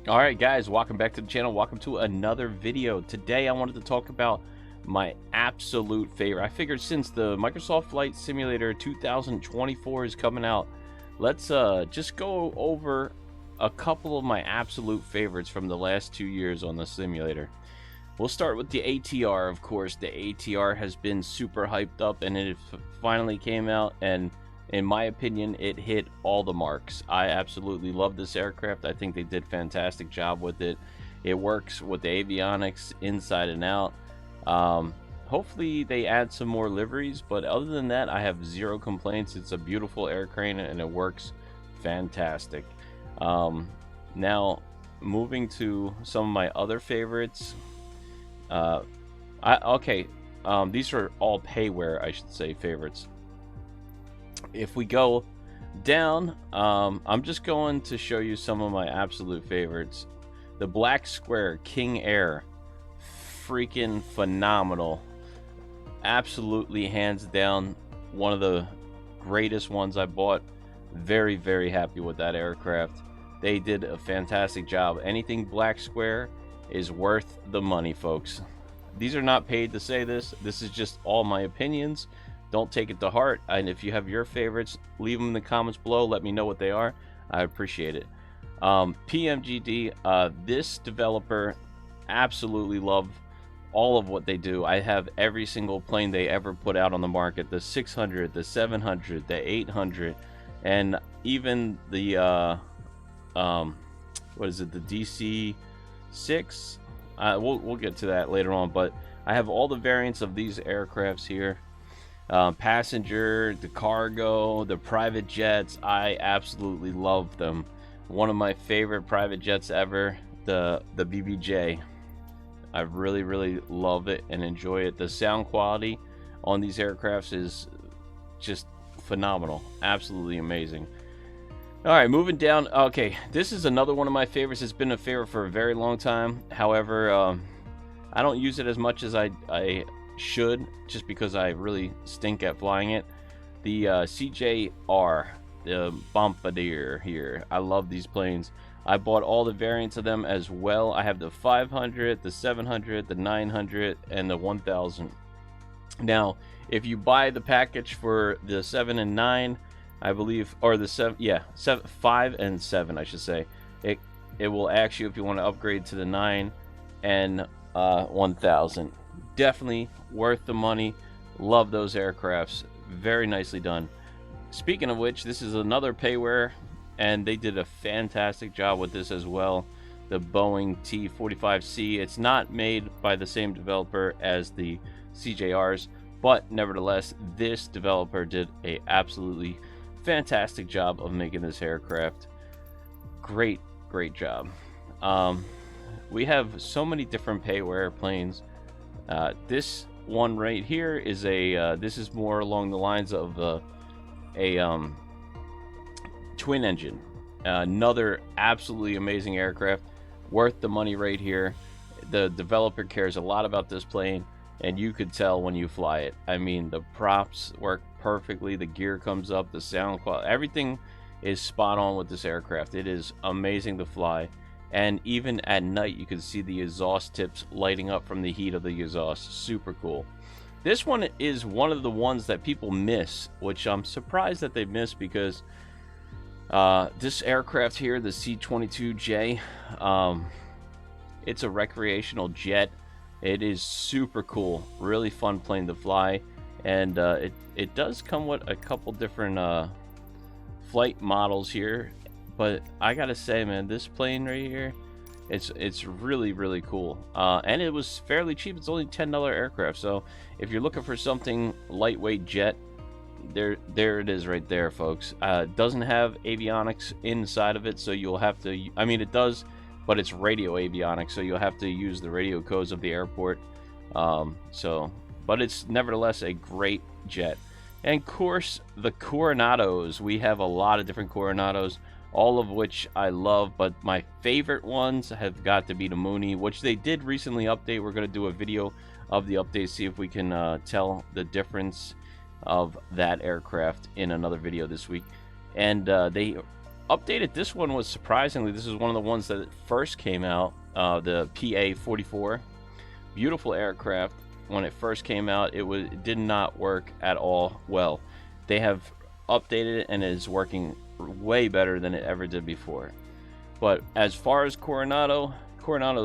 Alright guys, welcome back to the channel. Welcome to another video. Today I wanted to talk about my absolute favorite. I figured since the Microsoft Flight Simulator 2024 is coming out, let's just go over a couple of my absolute favorites from the last 2 years on the simulator. We'll start with the ATR, of course. The ATR has been super hyped up and it finally came out, and in my opinion, it hit all the marks. I absolutely love this aircraft. I think they did a fantastic job with it. It works with the avionics inside and out. Hopefully they add some more liveries, but other than that, I have zero complaints. It's a beautiful aircraft and it works fantastic. Now, moving to some of my other favorites. These are all payware, I should say, favorites. If we go down, I'm just going to show you some of my absolute favorites. The Black Square King Air, freaking phenomenal. Absolutely, hands down, one of the greatest ones I bought. Very, very happy with that aircraft. They did a fantastic job. Anything Black Square is worth the money, folks. These are not paid to say this. This is just all my opinions. Don't take it to heart, and if you have your favorites, leave them in the comments below. Let me know what they are. I appreciate it. PMGD, this developer, absolutely love all of what they do. I have every single plane they ever put out on the market: the 600, the 700, the 800, and even the what is it, the DC-6. We'll get to that later on, but I have all the variants of these aircrafts here. Passenger, the cargo, the private jets. I absolutely love them. One of my favorite private jets ever, the BBJ. I really love it and enjoy it. The sound quality on these aircrafts is just phenomenal. Absolutely amazing. All right, moving down. Okay, this is another one of my favorites. It's been a favorite for a very long time. However, I don't use it as much as I should, just because I really stink at flying it. The CJR, the Bombardier here. I love these planes. I bought all the variants of them as well. I have the 500, the 700, the 900, and the 1000. Now, if you buy the package for the 7 and 9, I believe, or the 5 and 7, I should say, it will actually, if you want to upgrade to the 9 and 1000. Definitely worth the money. Love those aircrafts. Very nicely done. Speaking of which, this is another payware, and they did a fantastic job with this as well. The Boeing T-45C. It's not made by the same developer as the CJRs, but nevertheless, this developer did a absolutely fantastic job of making this aircraft. Great job. We have so many different payware planes. This one right here is a this is more along the lines of a twin engine. Another absolutely amazing aircraft, worth the money right here. The developer cares a lot about this plane, and you could tell when you fly it. I mean, the props work perfectly, the gear comes up, the sound quality, everything is spot on with this aircraft. It is amazing to fly. And even at night, you can see the exhaust tips lighting up from the heat of the exhaust. Super cool. This one is one of the ones that people miss, which I'm surprised that they miss, because this aircraft here, the C-22J, it's a recreational jet. It is super cool. Really fun plane to fly. And it does come with a couple different flight models here. But I gotta say, man, this plane right here, it's really cool. And it was fairly cheap. It's only $10 aircraft. So if you're looking for something lightweight jet, there it is right there, folks. It doesn't have avionics inside of it, so you'll have to, I mean, it does, but it's radio avionics, so you'll have to use the radio codes of the airport. But it's nevertheless a great jet. And of course, the Carenados. We have a lot of different Carenados, all of which I love, but my favorite ones have got to be the Mooney, which they did recently update. We're going to do a video of the update, see if we can tell the difference of that aircraft in another video this week. And they updated. This one was surprisingly, this is one of the ones that first came out, the PA-44. Beautiful aircraft. When it first came out, it did not work at all well. They have updated it and it is working way better than it ever did before. But as far as Carenado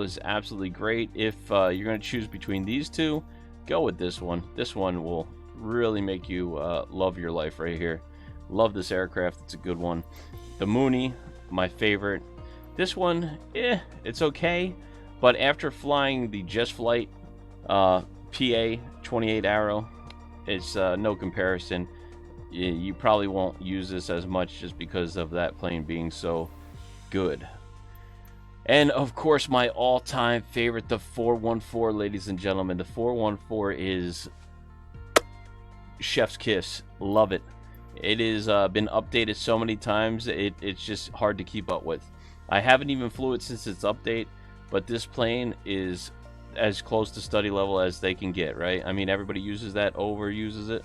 is absolutely great. If you're going to choose between these two, go with this one. This one will really make you love your life right here. Love this aircraft. It's a good one. The Mooney, my favorite. This one, it's okay. But after flying the Just Flight PA-28 Arrow, it's no comparison. You probably won't use this as much just because of that plane being so good. And of course, my all-time favorite, the 414, ladies and gentlemen. The 414 is chef's kiss. Love it. It has been updated so many times, it's just hard to keep up with. I haven't even flew it since its update, but this plane is as close to study level as they can get, right? I mean, everybody uses that, overuses it.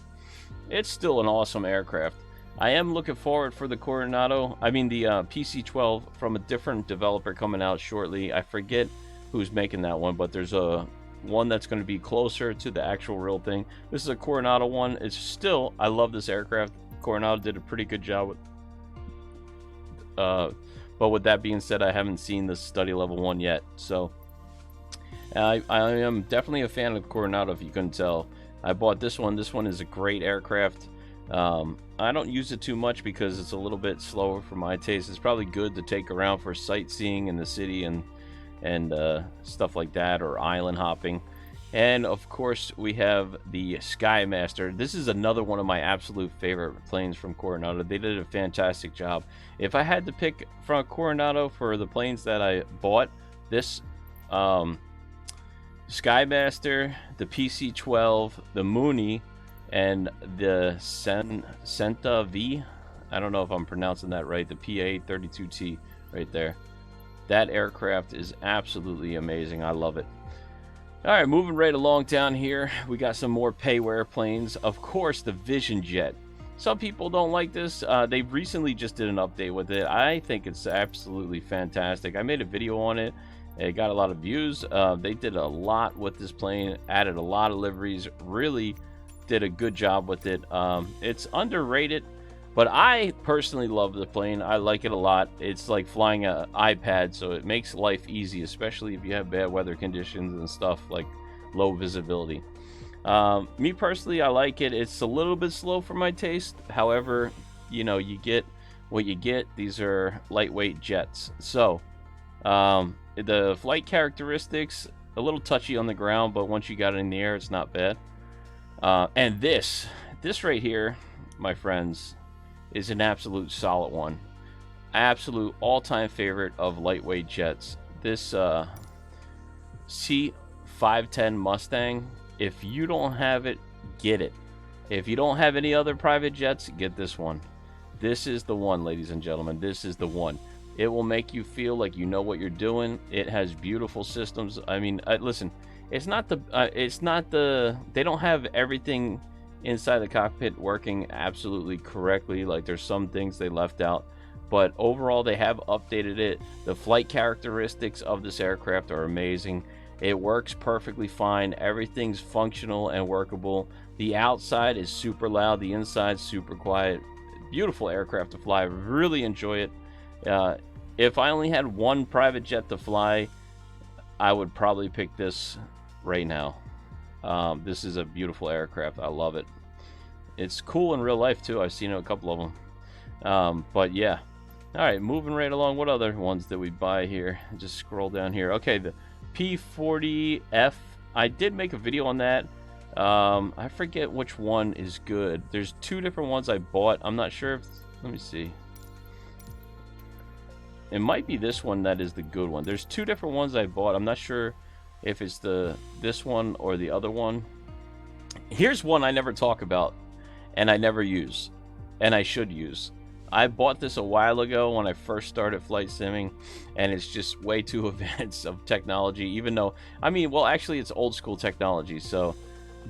It's still an awesome aircraft. I am looking forward for the Carenado, the PC-12 from a different developer coming out shortly. I forget who's making that one, but there's a one that's going to be closer to the actual real thing. This is a Carenado one. It's still, I love this aircraft. Carenado did a pretty good job with, but with that being said, I haven't seen the study level one yet. So I am definitely a fan of Carenado, if you couldn't tell. I bought this one. This one is a great aircraft. I don't use it too much because it's a little bit slower for my taste. It's probably good to take around for sightseeing in the city and stuff like that, or island hopping. And of course, we have the Skymaster. This is another one of my absolute favorite planes from Carenado. They did a fantastic job. If I had to pick from Carenado for the planes that I bought, this Skymaster, the PC-12, the Mooney, and the Senta V. I don't know if I'm pronouncing that right. The PA-32T right there. That aircraft is absolutely amazing. I love it. All right, moving right along down here, we got some more payware planes. Of course, the Vision Jet. Some people don't like this. They recently just did an update with it. I think it's absolutely fantastic. I made a video on it. It got a lot of views. They did a lot with this plane, added a lot of liveries, really did a good job with it. It's underrated, but I personally love the plane. I like it a lot. It's like flying an iPad, so it makes life easy, especially if you have bad weather conditions and stuff like low visibility. Me personally, I like it. It's a little bit slow for my taste. However, you know, you get what you get. These are lightweight jets. So the flight characteristics, a little touchy on the ground, but once you got it in the air, it's not bad. And this right here, my friends, is an absolute solid one. Absolute all-time favorite of lightweight jets. This C510 Mustang, if you don't have it, get it. If you don't have any other private jets, get this one. This is the one, ladies and gentlemen. This is the one. It will make you feel like you know what you're doing. It has beautiful systems. I mean, listen, it's not the they don't have everything inside the cockpit working absolutely correctly. Like, there's some things they left out, but overall they have updated it. The flight characteristics of this aircraft are amazing. It works perfectly fine. Everything's functional and workable. The outside is super loud, the inside super quiet. Beautiful aircraft to fly. Really enjoy it. If I only had one private jet to fly, I would probably pick this right now. This is a beautiful aircraft. I love it. It's cool in real life too. I've seen a couple of them. But yeah. All right, moving right along. What other ones did we buy here? Just scroll down here. Okay, the P40F. I did make a video on that. I forget which one is good. There's two different ones I bought. I'm not sure if... Let me see. It might be this one that is the good one. There's two different ones I bought. I'm not sure if it's this one or the other one. Here's one I never talk about, and I never use, and I should use. I bought this a while ago when I first started flight simming, and it's just way too advanced of technology, even though, I mean, well, actually it's old school technology, so,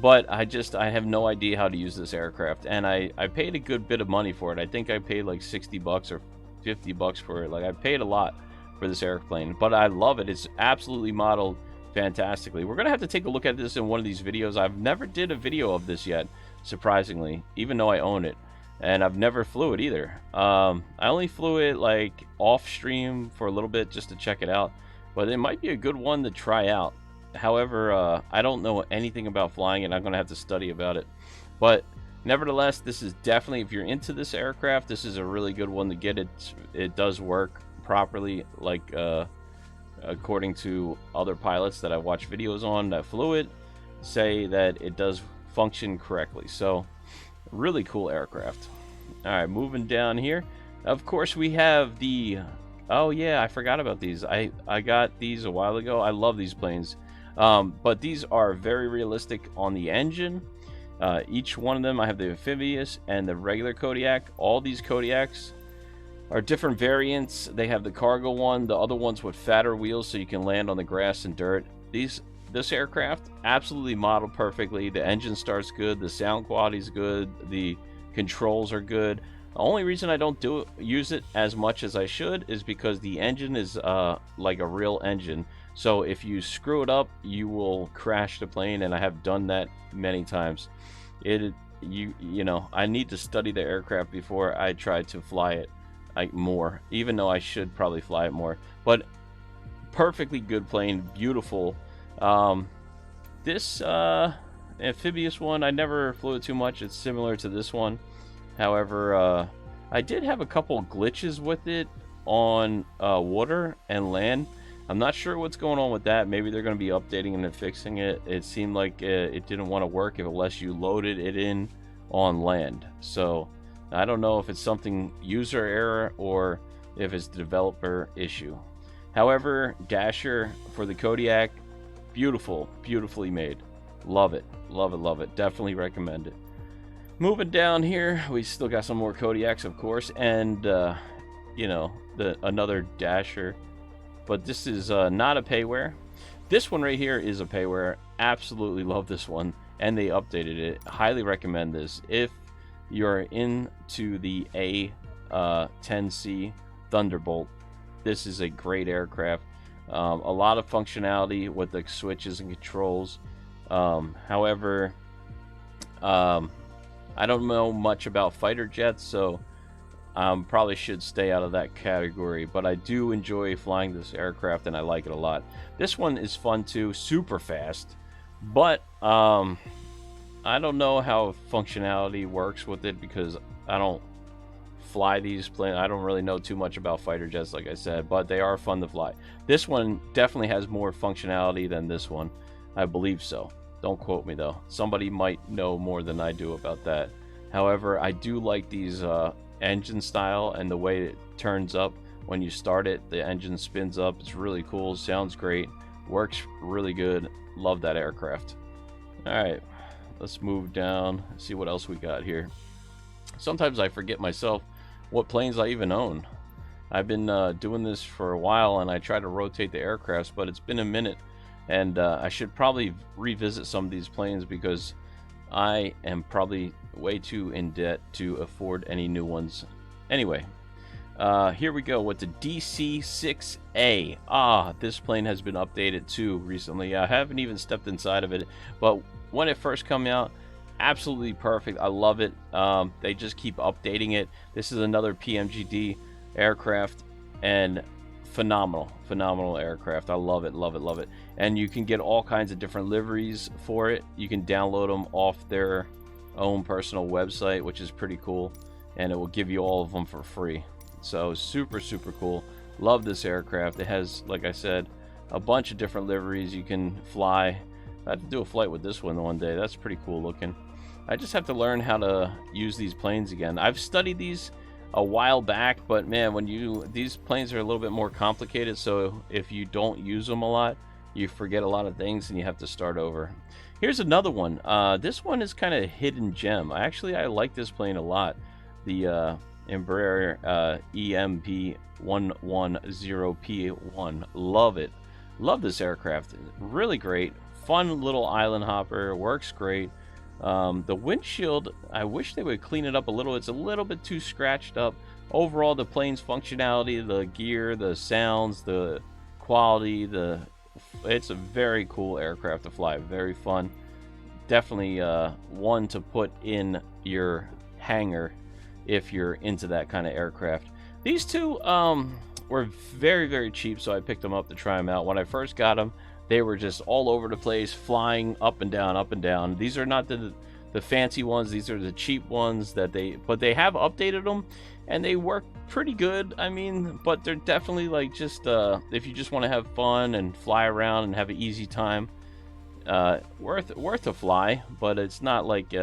but I have no idea how to use this aircraft, and I paid a good bit of money for it. I think I paid like $60 or 50 bucks for it. Like, I paid a lot for this airplane, but I love it. It's absolutely modeled fantastically. We're gonna have to take a look at this in one of these videos. I've never did a video of this yet, surprisingly, even though I own it, and I've never flew it either. I only flew it like off stream for a little bit just to check it out, but it might be a good one to try out. However, I don't know anything about flying it. I'm gonna have to study about it, but nevertheless, this is definitely, if you're into this aircraft, this is a really good one to get. It does work properly, like according to other pilots that I watch videos on that flew it, say that it does function correctly. So really cool aircraft. All right, moving down here, of course we have the, oh yeah, I forgot about these. I got these a while ago. I love these planes, but these are very realistic on the engine. Each one of them, I have the amphibious and the regular Kodiak. All these Kodiaks are different variants. They have the cargo one, the other ones with fatter wheels so you can land on the grass and dirt. This aircraft absolutely modeled perfectly. The engine starts good, the sound quality is good, the controls are good. The only reason I don't use it as much as I should is because the engine is like a real engine. So if you screw it up, you will crash the plane, and I have done that many times. You know, I need to study the aircraft before I try to fly it more, even though I should probably fly it more. But perfectly good plane, beautiful. This amphibious one, I never flew it too much. It's similar to this one. However, I did have a couple glitches with it on water and land. I'm not sure what's going on with that. Maybe they're going to be updating and fixing it. It seemed like it didn't want to work unless you loaded it in on land. So I don't know if it's something user error or if it's developer issue. However, dasher for the Kodiak, beautiful, beautifully made. Love it, love it, love it. Definitely recommend it. Moving down here, we still got some more Kodiaks, of course, and you know, another dasher. But this is not a payware. This one right here is a payware. Absolutely love this one, and they updated it. Highly recommend this if you're into the A10C Thunderbolt. This is a great aircraft. A lot of functionality with the switches and controls. However, I don't know much about fighter jets, so probably should stay out of that category, but I do enjoy flying this aircraft and I like it a lot. This one is fun too, super fast, but I don't know how functionality works with it because I don't fly these planes. I don't really know too much about fighter jets, like I said, but they are fun to fly. This one definitely has more functionality than this one. I believe so. Don't quote me though. Somebody might know more than I do about that. However, I do like these engine style and the way it turns up when you start it. The engine spins up. It's really cool. Sounds great. Works really good. Love that aircraft. All right, let's move down, see what else we got here. Sometimes I forget myself what planes I even own. I've been doing this for a while, and I try to rotate the aircrafts, but it's been a minute, and I should probably revisit some of these planes because I am probably way too in debt to afford any new ones. Anyway, here we go with the DC-6A. This plane has been updated too recently. I haven't even stepped inside of it, but when it first came out, absolutely perfect. I love it. They just keep updating it. This is another PMGD aircraft, and phenomenal aircraft. I love it, love it, love it. And you can get all kinds of different liveries for it. You can download them off their own personal website, which is pretty cool, and it will give you all of them for free. So super cool. Love this aircraft. It has, like I said, a bunch of different liveries you can fly. I had to do a flight with this one day. That's pretty cool looking. I just have to learn how to use these planes again. I've studied these a while back, but man, these planes are a little bit more complicated, so if you don't use them a lot, you forget a lot of things and you have to start over. Here's another one. This one is kind of a hidden gem. I like this plane a lot. The Embraer EMP110P1. Love it. Love this aircraft. Really great. Fun little island hopper. Works great. The windshield, I wish they would clean it up a little. It's a little bit too scratched up, overall, the plane's functionality, the gear, the sounds, the quality, it's a very cool aircraft to fly. Very fun. Definitely one to put in your hangar if you're into that kind of aircraft. These two were very, very cheap, so I picked them up to try them out. When I first got them, they were just all over the place, flying up and down, up and down. These are not the fancy ones. These are the cheap ones but they have updated them, and they work pretty good. I mean, but they're definitely like just if you just want to have fun and fly around and have an easy time, worth a fly. But it's not like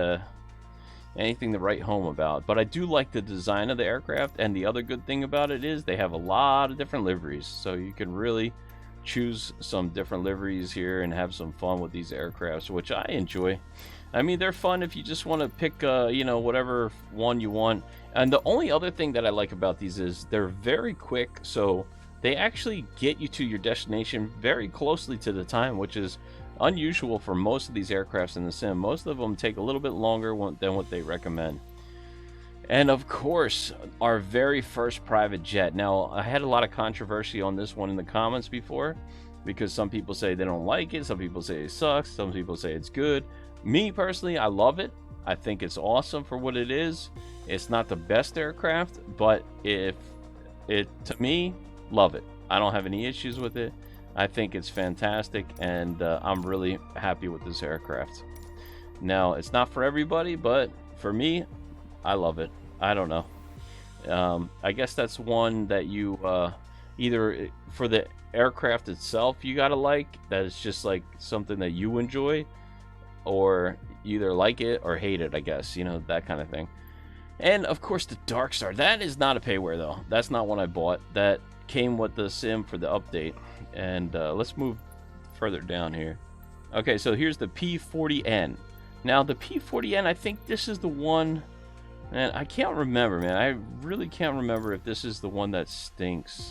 anything to write home about. But I do like the design of the aircraft, and the other good thing about it is they have a lot of different liveries, so you can really choose some different liveries here and have some fun with these aircrafts, which I enjoy. I mean, they're fun if you just want to pick whatever one you want. And the only other thing that I like about these is they're very quick, so they actually get you to your destination very closely to the time, which is unusual for most of these aircrafts in the sim. Most of them take a little bit longer than what they recommend. And of course, our very first private jet. Now, I had a lot of controversy on this one in the comments before, because some people say they don't like it, some people say it sucks, some people say it's good. Me personally, I love it. I think it's awesome for what it is. It's not the best aircraft, but to me, love it. I don't have any issues with it. I think it's fantastic, and I'm really happy with this aircraft. Now, it's not for everybody, but for me, I love it. I don't know. I guess that's one that you either for the aircraft itself you gotta like, that is just like something that you enjoy, or either like it or hate it, I guess, that kind of thing. And of course, the Dark Star, that is not a payware though. That's not one I bought. That came with the sim for the update. And let's move further down here. Okay, so here's the P40N. Now the P40N, I think this is the one. Man, I can't remember, man. I really can't remember if this is the one that stinks.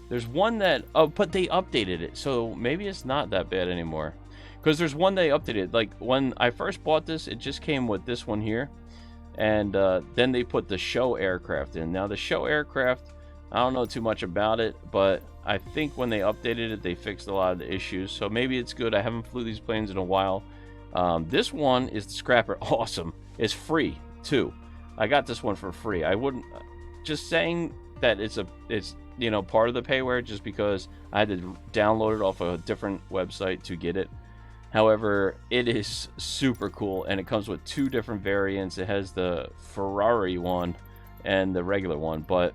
There's one that... Oh, but they updated it, so maybe it's not that bad anymore. Because there's one they updated. Like, when I first bought this, it just came with this one here. And then they put the show aircraft in. Now, the show aircraft, I don't know too much about it, but I think when they updated it, they fixed a lot of the issues. So maybe it's good. I haven't flew these planes in a while. This one is the Scrapper. Awesome. It's free, too. I got this one for free. I wouldn't just saying that it's part of the payware just because I had to download it off a different website to get it. However, it is super cool, and it comes with two different variants. It has the Ferrari one and the regular one, but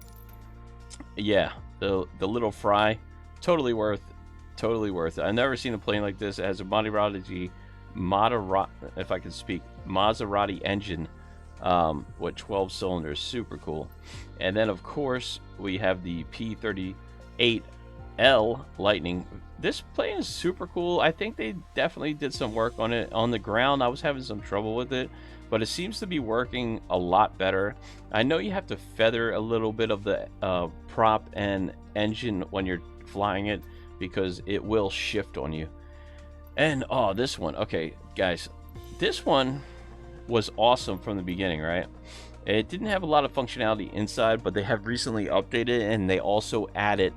yeah, the little Fry, totally worth it. I've never seen a plane like this. It has a Maserati engine with 12 cylinders. Super cool. And then of course we have the P38L Lightning. This plane is super cool. I think they definitely did some work on it. On the ground I was having some trouble with it, but it seems to be working a lot better. I know you have to feather a little bit of the prop and engine when you're flying it, because it will shift on you. And oh, this one, okay guys, this one was awesome from the beginning, right? It didn't have a lot of functionality inside, but they have recently updated, and they also added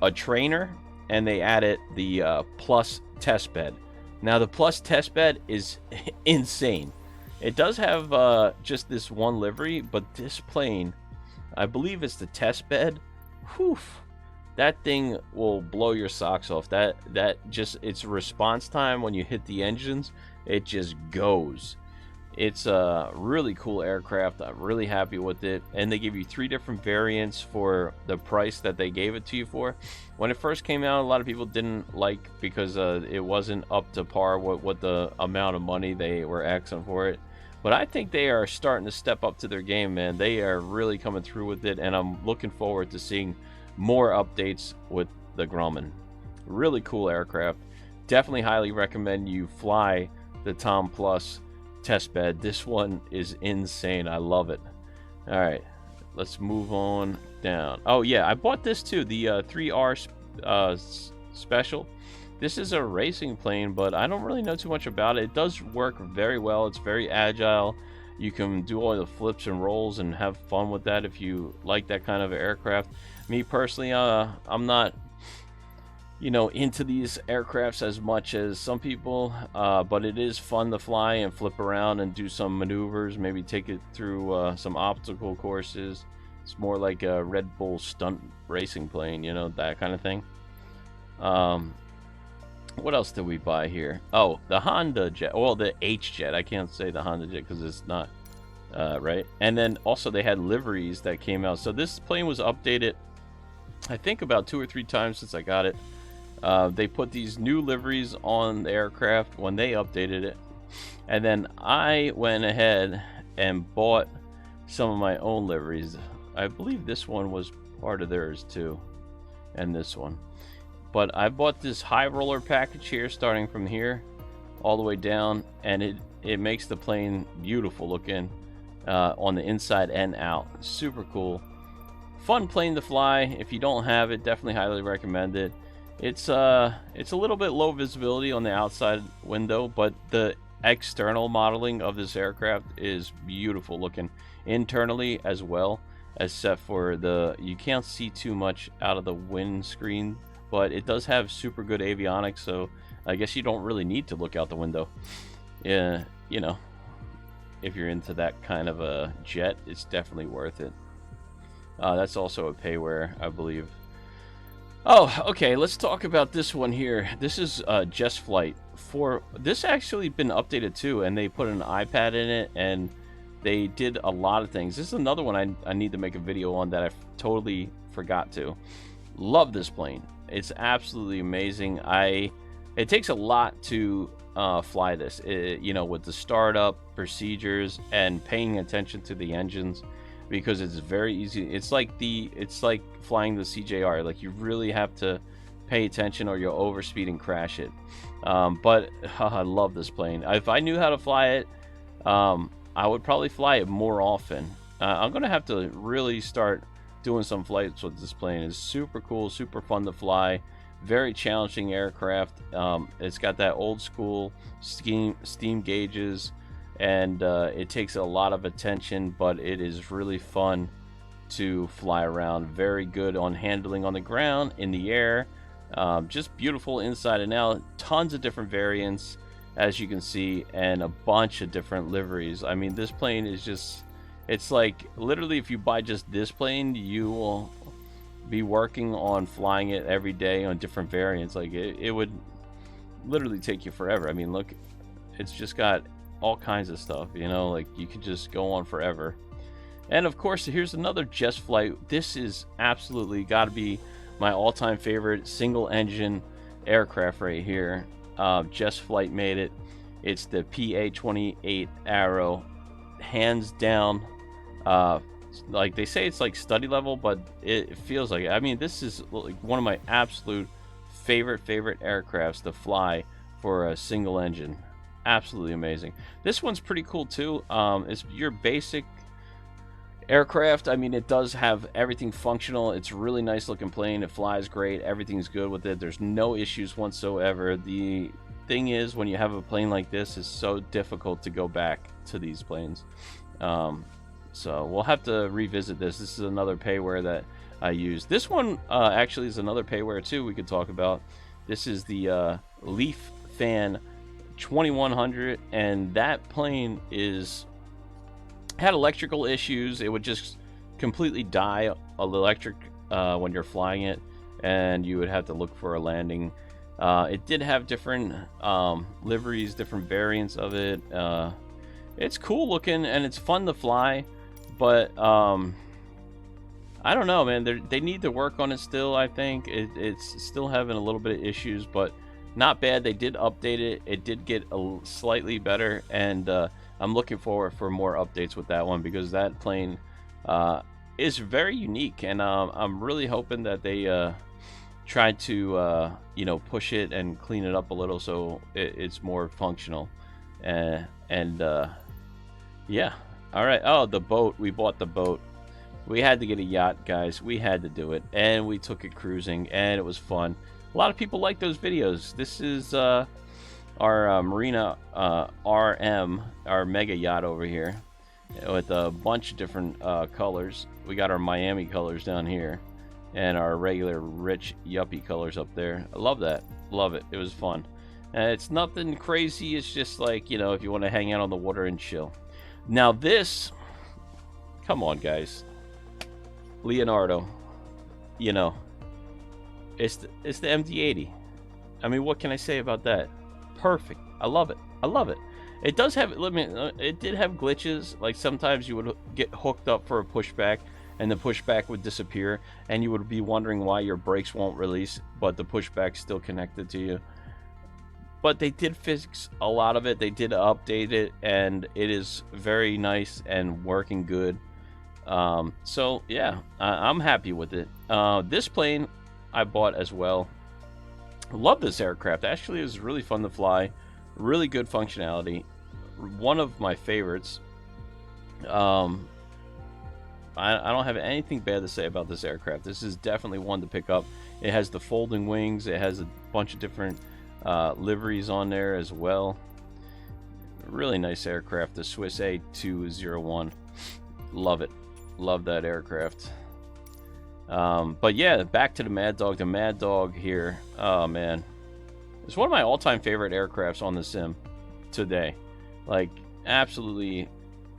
a trainer, and they added the plus test bed. Now the plus test bed is insane. It does have just this one livery, but this plane, I believe it's the test bed. Whew, that thing will blow your socks off. That just, its response time when you hit the engines, it just goes. It's a really cool aircraft. I'm really happy with it, and they give you 3 different variants for the price that they gave it to you for. When it first came out, a lot of people didn't like, because it wasn't up to par with the amount of money they were asking for it. But I think they are starting to step up to their game, man. They are really coming through with it, and I'm looking forward to seeing more updates with the Grumman. Really cool aircraft. Definitely highly recommend you fly the Tom Plus test bed. This one is insane. I love it. All right, let's move on down. Oh yeah, I bought this too, the 3R special. This is a racing plane, but I don't really know too much about it. It does work very well. It's very agile. You can do all the flips and rolls and have fun with that if you like that kind of aircraft. Me personally, I'm not, you know, into these aircrafts as much as some people, but it is fun to fly and flip around and do some maneuvers, maybe take it through some obstacle courses. It's more like a Red Bull stunt racing plane, you know, that kind of thing. What else did we buy here? Oh, the Honda jet. Well, the H jet. I can't say the Honda jet because it's not right. And then also they had liveries that came out. So this plane was updated, I think, about 2 or 3 times since I got it. They put these new liveries on the aircraft when they updated it. And then I went ahead and bought some of my own liveries. I believe this one was part of theirs too. And this one. But I bought this high roller package here, starting from here all the way down, and it makes the plane beautiful looking on the inside and out. Super cool, fun plane to fly. If you don't have it, definitely highly recommend it. It's a little bit low visibility on the outside window, but the external modeling of this aircraft is beautiful looking internally as well, except for you can't see too much out of the windscreen. But it does have super good avionics, so I guess you don't really need to look out the window. Yeah, you know, if you're into that kind of a jet, it's definitely worth it. That's also a payware, I believe. Oh, okay, let's talk about this one here. This is Just Flight. This actually been updated too, and they put an iPad in it, and they did a lot of things. This is another one I need to make a video on that I totally forgot to. Love this plane. It's absolutely amazing. It takes a lot to fly this, you know, with the startup procedures and paying attention to the engines, because it's very easy. It's like flying the CJR. Like, you really have to pay attention or you'll overspeed and crash it. But I love this plane. If I knew how to fly it, I would probably fly it more often. I'm gonna have to really start doing some flights with this plane. Is super cool, super fun to fly, very challenging aircraft. It's got that old school steam gauges, and it takes a lot of attention, but it is really fun to fly around. Very good on handling on the ground, in the air, just beautiful inside and out. Tons of different variants, as you can see, and a bunch of different liveries. I mean, this plane is just, it's like, literally, if you buy just this plane, you will be working on flying it every day on different variants. Like, it would literally take you forever. I mean, look, it's just got all kinds of stuff, you know, like, you could just go on forever. And of course, here's another Just Flight. This is absolutely got to be my all-time favorite single engine aircraft right here. Just Flight made it. It's the PA-28 Arrow, hands down. Like, they say it's like study level, but it feels like it. I mean, this is like one of my absolute favorite aircrafts to fly for a single engine. Absolutely amazing. This one's pretty cool too. It's your basic aircraft. I mean, it does have everything functional. It's a really nice looking plane. It flies great. Everything's good with it. There's no issues whatsoever. The thing is, when you have a plane like this, it's so difficult to go back to these planes. So we'll have to revisit this. This is another payware that I use. This one actually is another payware too we could talk about. This is the Leaf Fan 2100, and that plane had electrical issues. It would just completely die electric when you're flying it, and you would have to look for a landing. It did have different liveries, different variants of it. It's cool looking and it's fun to fly, but I don't know, man. They need to work on it still. I think it's still having a little bit of issues, but not bad. They did update it. It did get slightly better, and I'm looking forward for more updates with that one, because that plane is very unique, and I'm really hoping that they try to you know, push it and clean it up a little so it's more functional. Yeah. All right. Oh, the boat. We bought the boat. We had to get a yacht, guys. We had to do it, and we took it cruising, and it was fun. A lot of people like those videos. This is our Marina RM, our mega yacht over here. with a bunch of different colors. We got our Miami colors down here, and our regular rich yuppie colors up there. I love that. Love it. It was fun. And it's nothing crazy. It's just like, you know, if you want to hang out on the water and chill. Now this, come on, guys. Leonardo, you know, it's the MD-80. I mean, what can I say about that? Perfect. I love it. I love it. It does have, it did have glitches. Like sometimes you would get hooked up for a pushback, and the pushback would disappear, and you would be wondering why your brakes won't release, but the pushback's still connected to you. But they did fix a lot of it. They did update it, and it is very nice and working good. So yeah, I'm happy with it. This plane I bought as well. Love this aircraft. Actually, it was really fun to fly. Really good functionality. One of my favorites. I don't have anything bad to say about this aircraft. This is definitely one to pick up. It has the folding wings. It has a bunch of different liveries on there as well. Really nice aircraft, the Swiss A201. Love it. Love that aircraft. But yeah, back to the Mad Dog. The Mad Dog here, oh man, it's one of my all-time favorite aircrafts on the sim today. Like, absolutely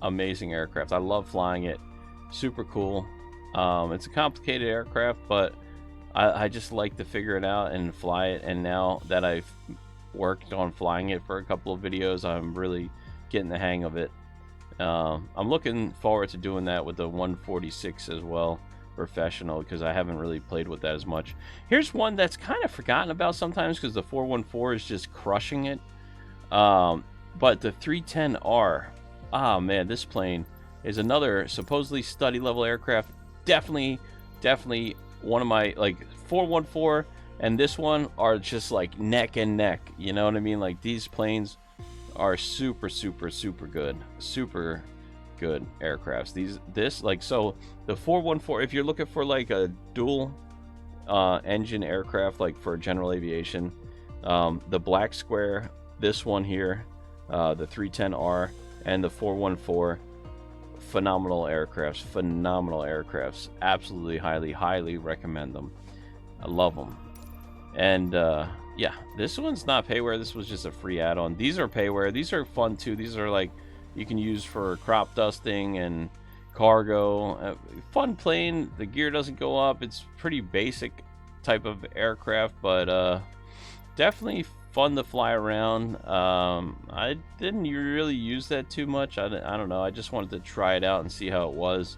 amazing aircraft. I love flying it. Super cool. It's a complicated aircraft, but I just like to figure it out and fly it. And now that I've worked on flying it for a couple of videos, I'm really getting the hang of it. I'm looking forward to doing that with the 146 as well, professional, because I haven't really played with that as much. Here's one that's kind of forgotten about sometimes because the 414 is just crushing it. But the 310R, ah man, this plane is another supposedly study level aircraft. Definitely one of my, like, 414 and this one are just like neck and neck. You know what I mean? Like, these planes are super good. Super good aircrafts. So the 414, if you're looking for like a dual engine aircraft, like for general aviation, the black square, this one here, the 310R and the 414, phenomenal aircrafts. Absolutely highly recommend them. I love them. And yeah, this one's not payware. This was just a free add-on. These are payware. These are fun too. These are like, you can use for crop dusting and cargo. Fun plane. The gear doesn't go up. It's pretty basic type of aircraft, but definitely fun to fly around. I didn't really use that too much. I don't know. I just wanted to try it out and see how it was.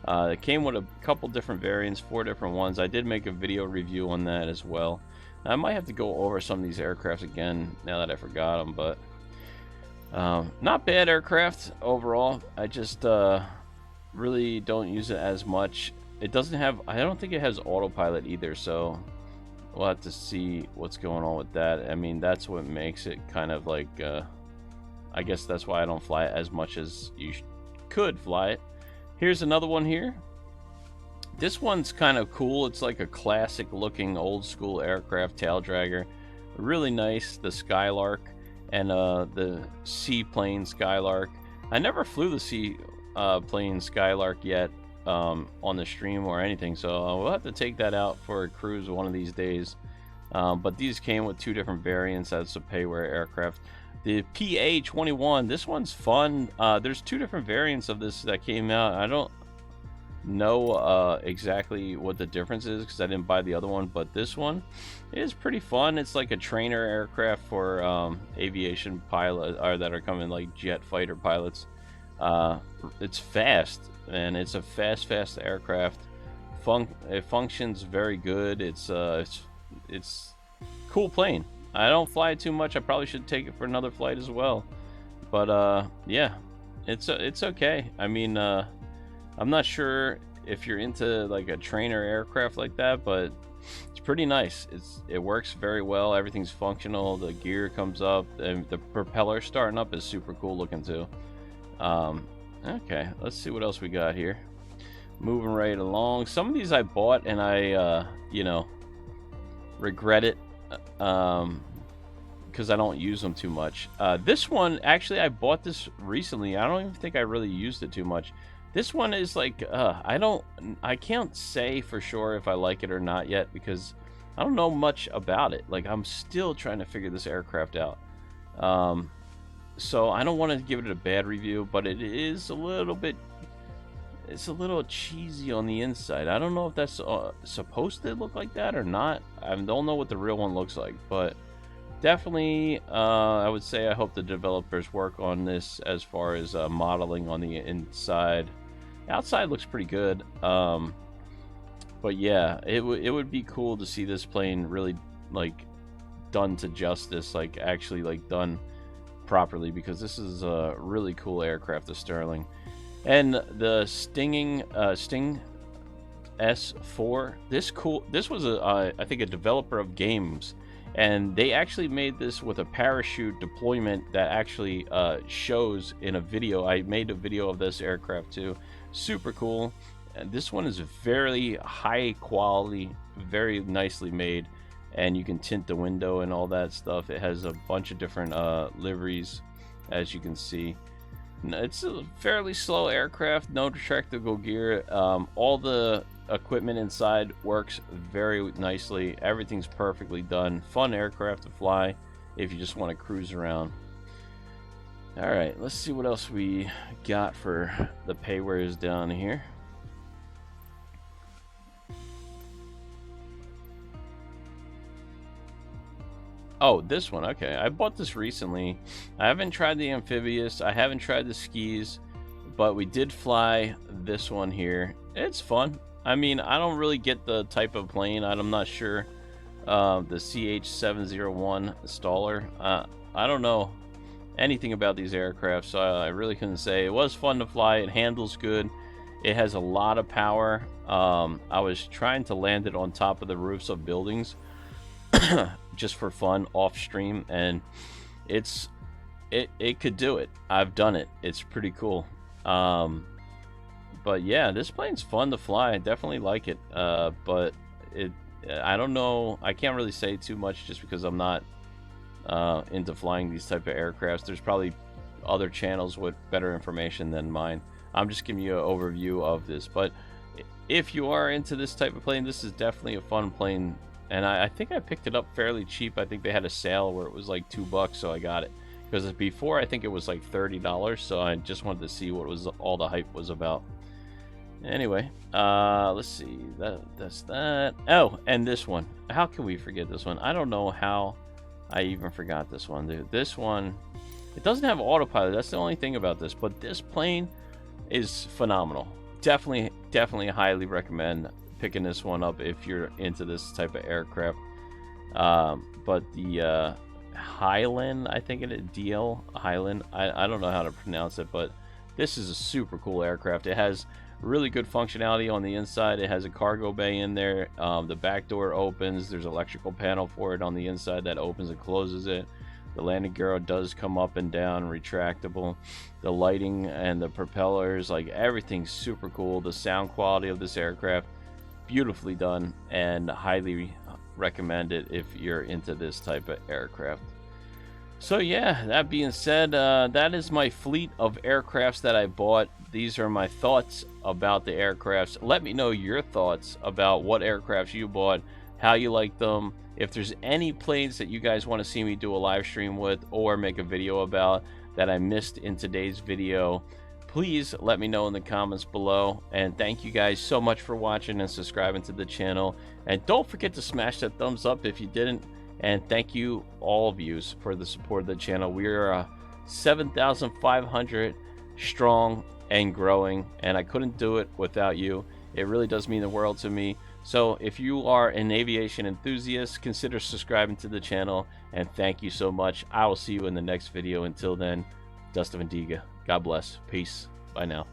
It came with a couple different variants, 4 different ones. I did make a video review on that as well. I might have to go over some of these aircrafts again now that I forgot them, but not bad aircraft overall. I just really don't use it as much. It doesn't have, I don't think it has autopilot either, so we'll have to see what's going on with that. I mean, that's what makes it kind of like, I guess that's why I don't fly it as much as you could fly it. Here's another one here. This one's kind of cool. It's like a classic looking old school aircraft, tail dragger. Really nice. The Skylark and the seaplane Skylark. I never flew the seaplane Skylark yet on the stream or anything, so we'll have to take that out for a cruise one of these days. But these came with 2 different variants. That's a payware aircraft. The PA-21, this one's fun. There's 2 different variants of this that came out. I don't know exactly what the difference is because I didn't buy the other one, but this one is pretty fun. It's like a trainer aircraft for aviation pilot, or that are coming like jet fighter pilots. It's fast, and it's a fast aircraft. It functions very good. It's cool plane. I don't fly it too much. I probably should take it for another flight as well, but yeah, it's okay. I mean, I'm not sure if you're into like a trainer aircraft like that, but it's pretty nice. It works very well. Everything's functional. The gear comes up, and the propeller starting up is super cool looking too. Okay, let's see what else we got here. Moving right along. Some of these I bought and I you know, regret it, because because I don't use them too much. This one, actually, I bought this recently. I don't even think I really used it too much. This one is like, I can't say for sure if I like it or not yet, because I don't know much about it. Like, I'm still trying to figure this aircraft out. So I don't want to give it a bad review, but it is a little bit, it's a little cheesy on the inside. I don't know if that's supposed to look like that or not. I don't know what the real one looks like, but definitely, I would say I hope the developers work on this as far as modeling on the inside. Outside looks pretty good, but yeah, it would be cool to see this plane really like done to justice, like actually like done properly, because this is a really cool aircraft, the Sterling. And the Sting S4, this was I think a developer of games, and they actually made this with a parachute deployment that actually shows in a video. I made a video of this aircraft too. Super cool. And this one is very high quality, very nicely made, and you can tint the window and all that stuff. It has a bunch of different liveries, as you can see. It's a fairly slow aircraft, no retractable gear. All the equipment inside works very nicely. Everything's perfectly done. Fun aircraft to fly if you just want to cruise around. All right, let's see what else we got for the paywares down here. Oh, this one. Okay, I bought this recently. I haven't tried the amphibious. I haven't tried the skis, but we did fly this one here. It's fun. I mean, I don't really get the type of plane. I'm not sure. The CH-701 Staller. I don't know anything about these aircraft, so I really couldn't say. It was fun to fly. It handles good. It has a lot of power. I was trying to land it on top of the roofs of buildings just for fun off stream, and it could do it. I've done it. It's pretty cool. But yeah, this plane's fun to fly. I definitely like it. But I don't know. I can't really say too much just because I'm not into flying these type of aircrafts. There's probably other channels with better information than mine. I'm just giving you an overview of this. But if you are into this type of plane, this is definitely a fun plane. And I think I picked it up fairly cheap. I think they had a sale where it was like $2, so I got it. Because before, I think it was like $30, so I just wanted to see what was all the hype was about. Anyway, let's see. That's that. Oh, and this one. How can we forget this one? I don't know how I even forgot this one, dude. This one, it doesn't have autopilot. That's the only thing about this. But this plane is phenomenal. Definitely highly recommend picking this one up if you're into this type of aircraft. But the Highland, I think it is DL Highland. I don't know how to pronounce it, but this is a super cool aircraft. It has really good functionality on the inside. It has a cargo bay in there. The back door opens. There's an electrical panel for it on the inside that opens and closes it. The landing gear does come up and down, retractable. The lighting and the propellers, like everything's super cool. The sound quality of this aircraft, beautifully done, and highly recommend it if you're into this type of aircraft. So yeah, that being said, that is my fleet of aircrafts that I bought. These are my thoughts about the aircrafts. Let me know your thoughts about what aircrafts you bought, how you like them. If there's any planes that you guys want to see me do a live stream with or make a video about that I missed in today's video, please let me know in the comments below. And thank you guys so much for watching and subscribing to the channel. And don't forget to smash that thumbs up if you didn't. And thank you, all of you, for the support of the channel. We are 7,500 strong and growing, and I couldn't do it without you. It really does mean the world to me. So if you are an aviation enthusiast, consider subscribing to the channel, and thank you so much. I will see you in the next video. Until then, Dust of Indiga. God bless. Peace. Bye now.